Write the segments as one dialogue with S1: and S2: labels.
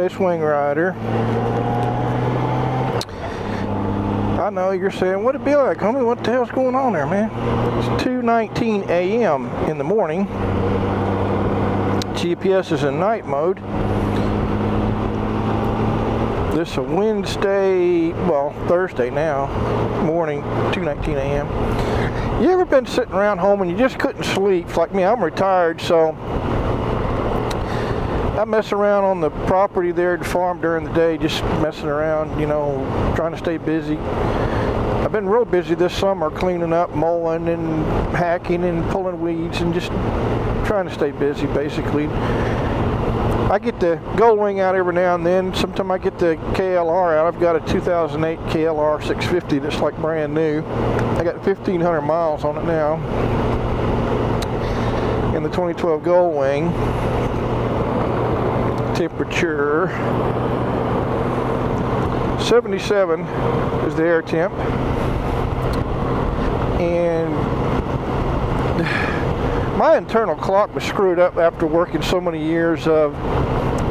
S1: Anyway, swing rider. I know you're saying, what'd it be like, homie? What the hell's going on there, man? It's 2:19 a.m. in the morning. GPS is in night mode. This is a Wednesday, well, Thursday now, morning, 2:19 a.m. You ever been sitting around home and you just couldn't sleep? It's like me, I'm retired, so I mess around on the property there at the farm during the day, just messing around, you know, trying to stay busy. I've been real busy this summer, cleaning up, mowing and hacking and pulling weeds and just trying to stay busy, basically. I get the Gold Wing out every now and then. Sometimes I get the KLR out. I've got a 2008 KLR 650 that's like brand new. I got 1,500 miles on it now. In the 2012 Gold Wing. Temperature 77 is the air temp. And my internal clock was screwed up after working so many years of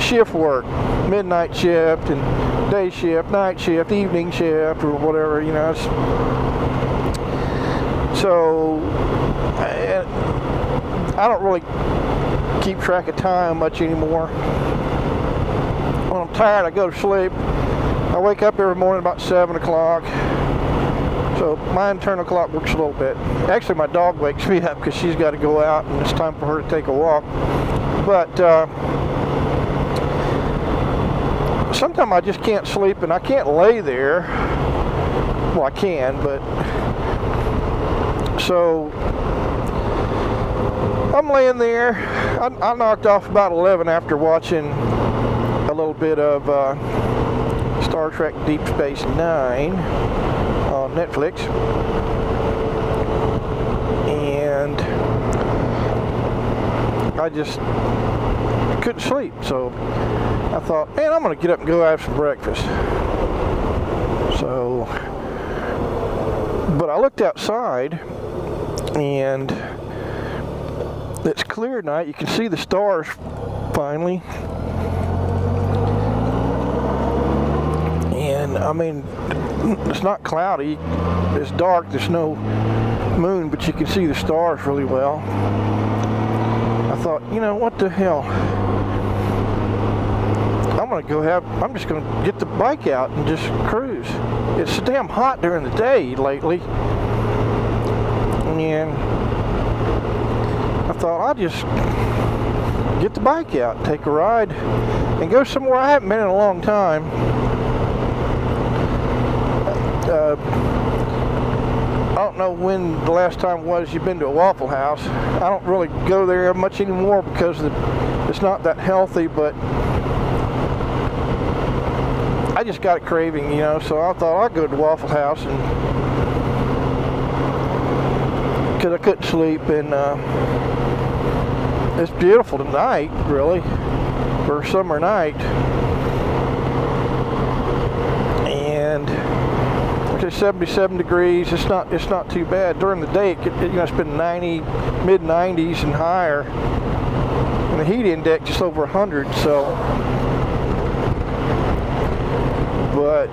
S1: shift work, midnight shift and day shift, night shift, evening shift, or whatever, you know. So I don't really keep track of time much anymore. When I'm tired, I go to sleep. I wake up every morning about 7 o'clock. So my internal clock works a little bit. Actually, my dog wakes me up because she's got to go out and it's time for her to take a walk. But sometimes I just can't sleep and I can't lay there. Well, I can, but so I'm laying there. I knocked off about 11 after watching a little bit of Star Trek Deep Space Nine on Netflix, and I just couldn't sleep, so I thought, man, I'm gonna get up and go have some breakfast. So, but I looked outside and it's clear night. You can see the stars finally. And I mean, it's not cloudy, it's dark, there's no moon, but you can see the stars really well. I thought, you know, what the hell? I'm just gonna get the bike out and just cruise. It's so damn hot during the day lately. And I thought, I'll just get the bike out, take a ride, and go somewhere I haven't been in a long time. I don't know when the last time was you've been to a Waffle House. I don't really go there much anymore because it's not that healthy, but I just got a craving, you know, so I thought I'd go to Waffle House, and because I couldn't sleep, and it's beautiful tonight, really, for a summer night. And it's 77 degrees. It's not too bad. During the day, it's been 90, mid 90s and higher, and the heat index just over 100. So, but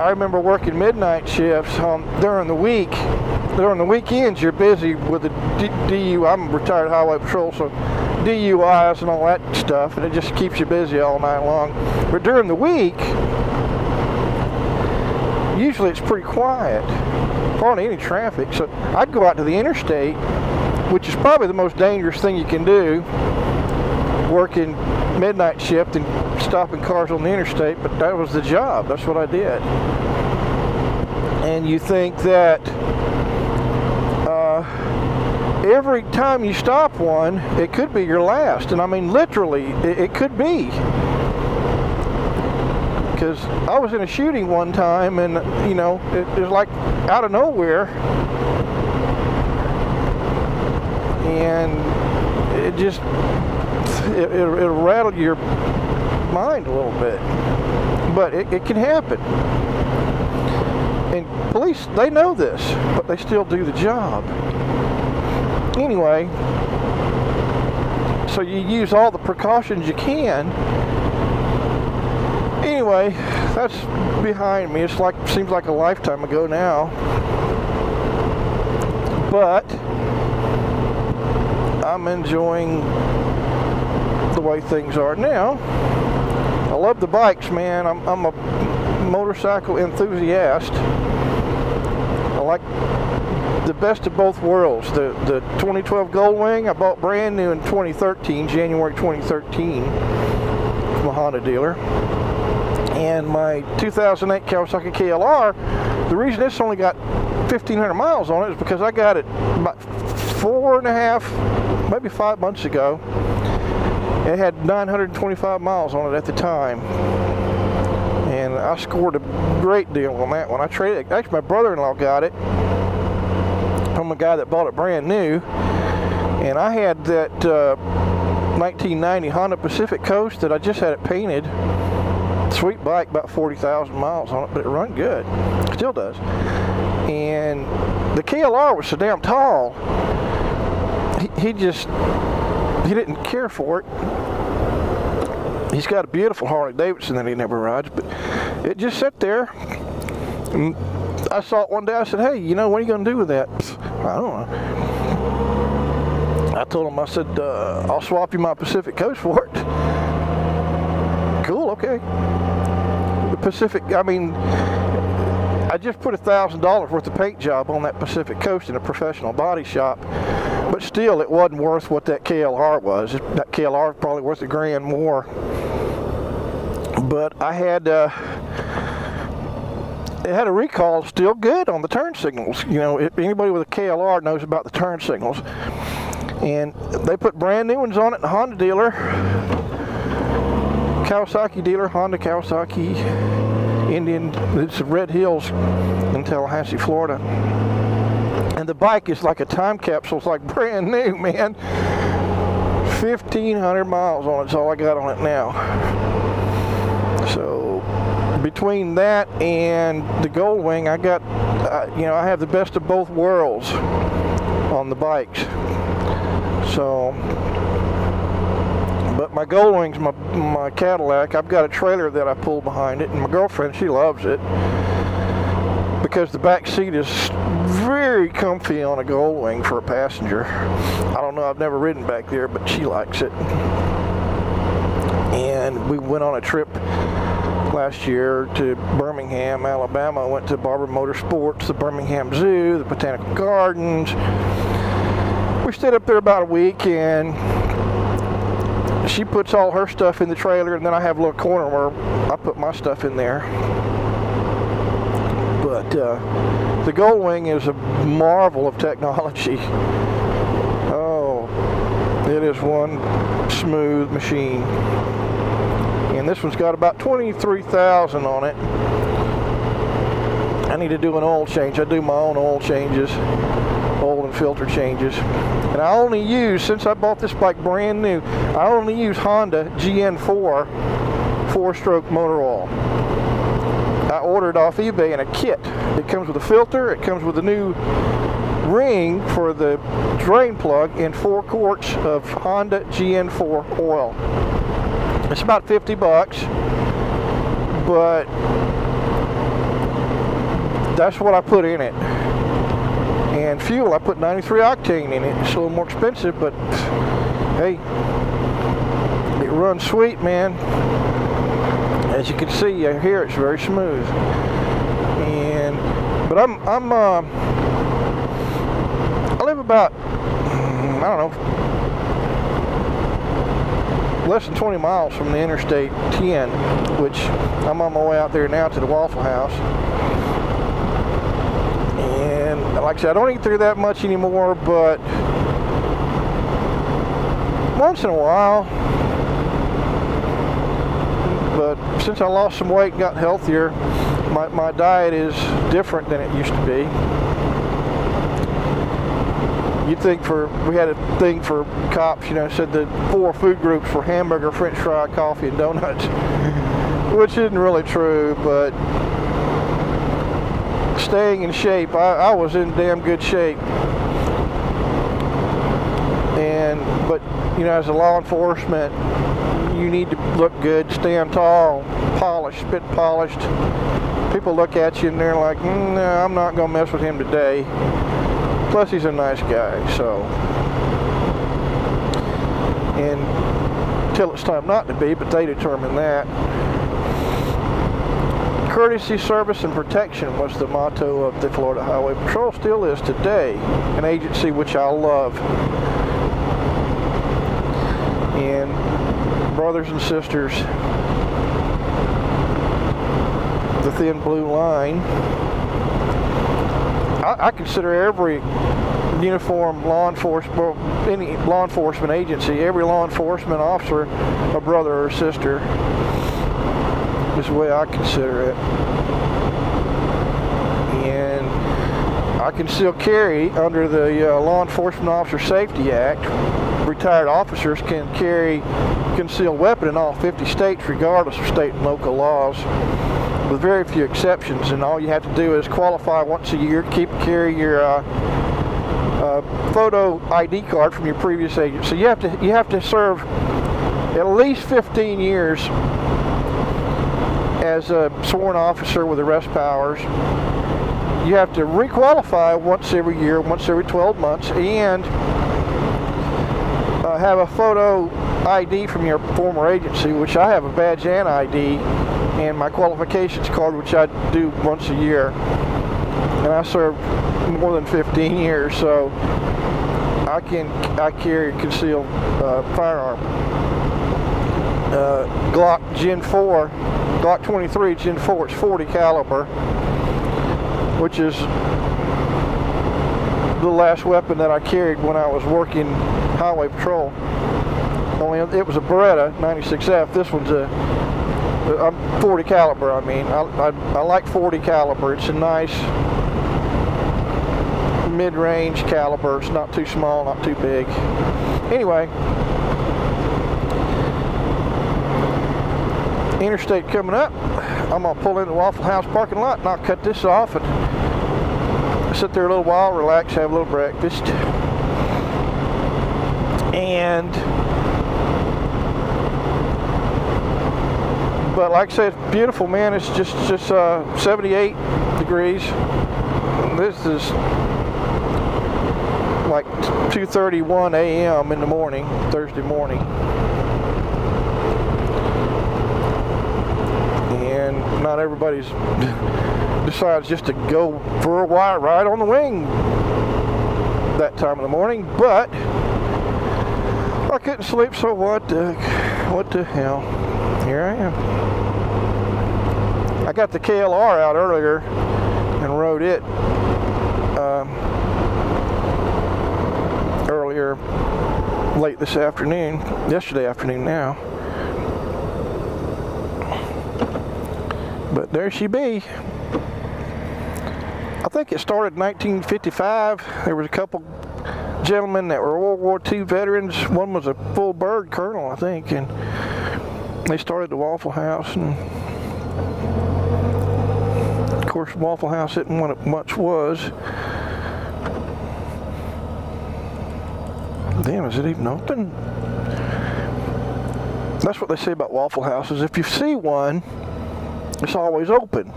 S1: I remember working midnight shifts during the week. During the weekends, you're busy with the DUI. I'm retired highway patrol, so DUIs and all that stuff, and it just keeps you busy all night long. But during the week, usually it's pretty quiet, hardly any traffic. So I'd go out to the interstate, which is probably the most dangerous thing you can do, working midnight shift and stopping cars on the interstate, but that was the job. That's what I did. And you think that every time you stop one, it could be your last. And I mean, literally, it could be. Because I was in a shooting one time, and you know, it was like out of nowhere, and it'll rattle your mind a little bit. But it can happen, and police, they know this, but they still do the job anyway. So you use all the precautions you can. Anyway, that's behind me. It's like, seems like a lifetime ago now. But I'm enjoying the way things are now. I love the bikes, man. I'm a motorcycle enthusiast. I like the best of both worlds. The 2012 Goldwing I bought brand new in 2013, January 2013, from a Honda dealer. And my 2008 Kawasaki KLR, the reason this only got 1,500 miles on it is because I got it about 4.5, maybe 5 months ago. It had 925 miles on it at the time. And I scored a great deal on that one. I traded it. Actually, my brother-in-law got it from a guy that bought it brand new. And I had that 1990 Honda Pacific Coast that I just had it painted. Sweet bike, about 40,000 miles on it, but it run good. Still does. And the KLR was so damn tall, he didn't care for it. He's got a beautiful Harley Davidson that he never rides, but it just sat there. And I saw it one day. I said, hey, you know, what are you going to do with that? I don't know. I told him, I said, I'll swap you my Pacific Coast for it. Cool, okay. The Pacific, I mean, I just put $1,000 worth of paint job on that Pacific Coast in a professional body shop, but still it wasn't worth what that KLR was. That KLR was probably worth $1,000 more. But I had, it had a recall still good on the turn signals. You know, anybody with a KLR knows about the turn signals. And they put brand new ones on it in the Honda dealer. Kawasaki dealer, Honda Kawasaki, Indian, it's Red Hills in Tallahassee, Florida. And the bike is like a time capsule. It's like brand new, man. 1,500 miles on it's all I got on it now. So between that and the Goldwing, I got, you know, I have the best of both worlds on the bikes. So, but my Goldwing's my Cadillac. I've got a trailer that I pull behind it, and my girlfriend, she loves it because the back seat is very comfy on a Goldwing for a passenger. I don't know, I've never ridden back there, but she likes it. And we went on a trip last year to Birmingham, Alabama. I went to Barber Motorsports, the Birmingham Zoo, the Botanical Gardens. We stayed up there about a week, and she puts all her stuff in the trailer, and then I have a little corner where I put my stuff in there. But the Goldwing is a marvel of technology. Oh, it is one smooth machine. And this one's got about 23,000 on it. I need to do an oil change. I do my own oil changes, oil and filter changes. And I only use, since I bought this bike brand new, I only use Honda GN4 4-stroke motor oil. I ordered off eBay in a kit. It comes with a filter, it comes with a new ring for the drain plug, and 4 quarts of Honda GN4 oil. It's about 50 bucks, but that's what I put in it. And fuel, I put 93 octane in it. It's a little more expensive, but hey, it runs sweet, man. As you can see here, it's very smooth. But I live about, I don't know, less than 20 miles from the Interstate 10, which I'm on my way out there now to the Waffle House. And like I said, I don't eat there that much anymore, but once in a while. But since I lost some weight and got healthier, my diet is different than it used to be. You'd think we had a thing for cops, you know, said the 4 food groups for hamburger, french fry, coffee, and donuts, which isn't really true, but staying in shape, I was in damn good shape. And But you know, as a law enforcement, you need to look good, stand tall, polished, spit polished. People look at you and they're like, no, I'm not gonna mess with him today. Plus he's a nice guy, so. And until it's time not to be, but they determine that. Courtesy, service, and protection was the motto of the Florida Highway Patrol, still is today, an agency which I love. And brothers and sisters, the thin blue line, I consider every uniform law enforcement, any law enforcement agency, every law enforcement officer a brother or sister, is the way I consider it. And I can still carry under the Law Enforcement Officer Safety Act. Retired officers can carry concealed weapon in all 50 states regardless of state and local laws, with very few exceptions, and all you have to do is qualify once a year, carry your photo ID card from your previous agency. So you have to serve at least 15 years as a sworn officer with arrest powers. You have to requalify once every year, once every 12 months, and have a photo ID from your former agency, which I have a badge and ID, and my qualifications card, which I do once a year. And I served more than 15 years, so I carry a concealed firearm. Glock Gen 4, Glock 23 Gen 4, it's 40 caliber, which is the last weapon that I carried when I was working highway patrol. Only it was a Beretta 96F. This one's a 40 caliber. I mean, I like 40 caliber. It's a nice mid-range caliber. It's not too small, not too big. Anyway, interstate coming up. I'm gonna pull in the Waffle House parking lot and I'll cut this off and sit there a little while, relax, have a little breakfast, and but like I said, it's beautiful, man. It's just 78 degrees. This is like 2:31 a.m. in the morning, Thursday morning. And not everybody's decides just to go for a wire ride on the wing that time of the morning, but I couldn't sleep, so what the hell? Here I am. I got the KLR out earlier and rode it earlier, late this afternoon, yesterday afternoon now. But there she be. I think it started in 1955. There was a couple gentlemen that were World War II veterans. One was a full bird colonel, I think, and they started the Waffle House. And of course, Waffle House isn't what it much was. Damn, is it even open? That's what they say about Waffle Houses. If you see one, it's always open,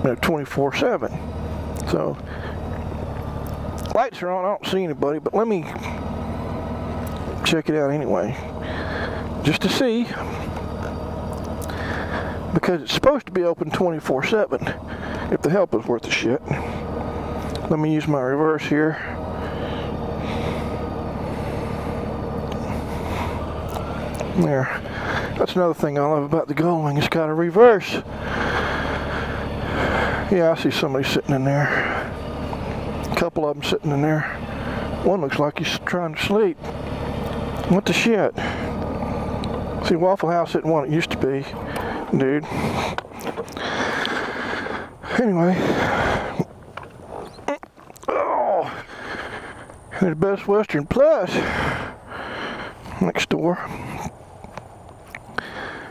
S1: 24/7. So, lights are on, I don't see anybody, but let me check it out anyway, just to see, because it's supposed to be open 24/7, if the help is worth the shit. Let me use my reverse here. There. That's another thing I love about the Goldwing, it's got a reverse. Yeah, I see somebody sitting in there. A couple of them sitting in there. One looks like he's trying to sleep. What the shit? See, Waffle House isn't what it used to be, dude. Anyway. Oh, there's Best Western Plus next door.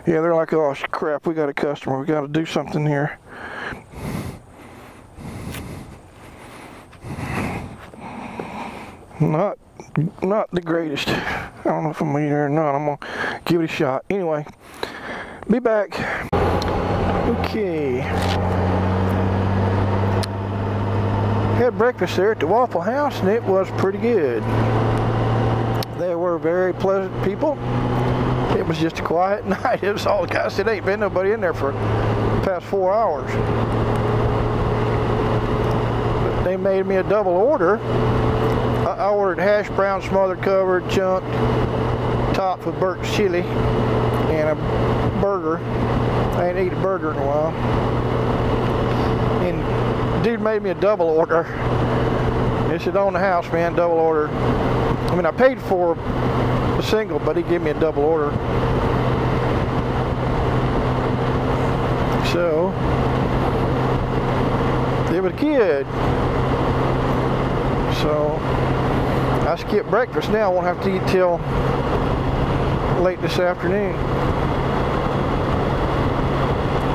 S1: Yeah, they're like, oh crap, we got a customer, we got to do something here. Not not the greatest. I don't know if I'm gonna eat it or not. I'm gonna give it a shot. Anyway, be back. Okay. Had breakfast there at the Waffle House, and it was pretty good. They were very pleasant people. It was just a quiet night. It was all the guys said, ain't been nobody in there for the past 4 hours. But they made me a double order. I ordered hash brown smothered covered chunked topped with Burke's chili and a burger. I ain't eaten a burger in a while. And dude made me a double order. He said, on the house, man, double order. I mean, I paid for a single, but he gave me a double order. So, it was good. So, I skipped breakfast now. I won't have to eat till late this afternoon.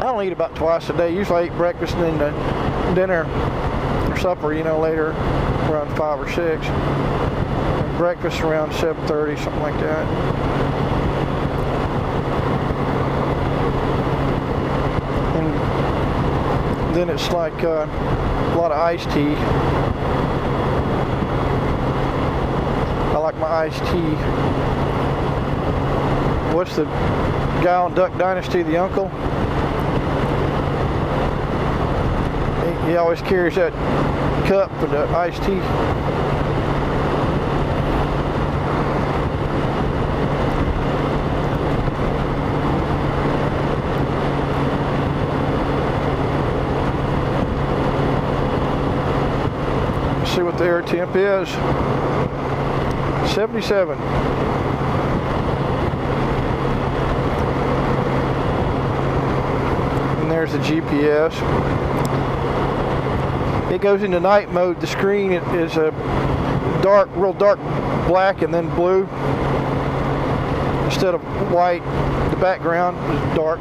S1: I only eat about twice a day. Usually I eat breakfast and then dinner or supper, you know, later around 5 or 6. Breakfast around 7:30, something like that. And then it's like a lot of iced tea. I like my iced tea. What's the guy on Duck Dynasty, the uncle? He always carries that cup with the iced tea. See what the air temp is. 77. And there's the GPS. It goes into night mode. The screen is a dark, real dark black and then blue. Instead of white, the background is dark.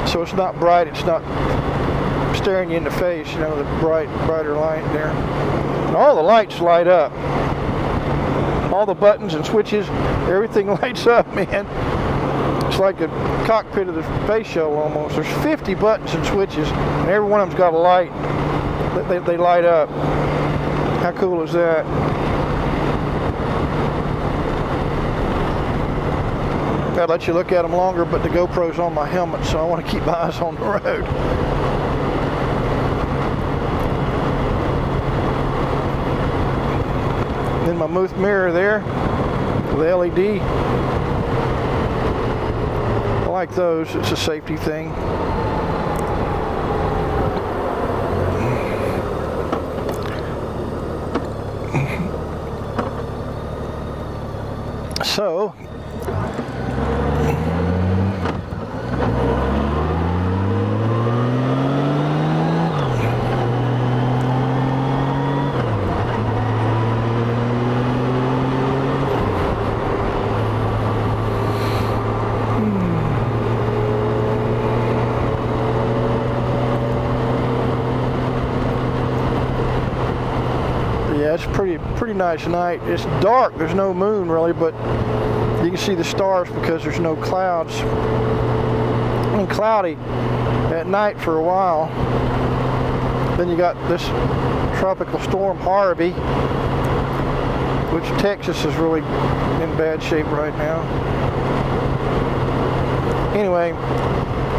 S1: So it's not bright, it's not staring you in the face, you know, the brighter light there. And all the lights light up. All the buttons and switches, everything lights up, man. It's like a cockpit of the space shuttle almost. There's 50 buttons and switches, and every one of them's got a light. They light up. How cool is that? I'd let you look at them longer, but the GoPro's on my helmet, so I want to keep my eyes on the road. Then my Muth mirror there, the LED. I like those, it's a safety thing. So, it's pretty nice night. It's dark, there's no moon really, but you can see the stars because there's no clouds. I mean, cloudy at night for a while. Then you got this tropical storm Harvey, which Texas is really in bad shape right now. Anyway,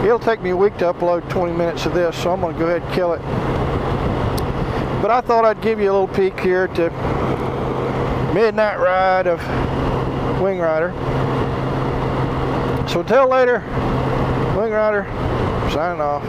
S1: it'll take me a week to upload 20 minutes of this, so I'm going to go ahead and kill it. But I thought I'd give you a little peek here at the midnight ride of Wing Rider. So until later, Wing Rider signing off.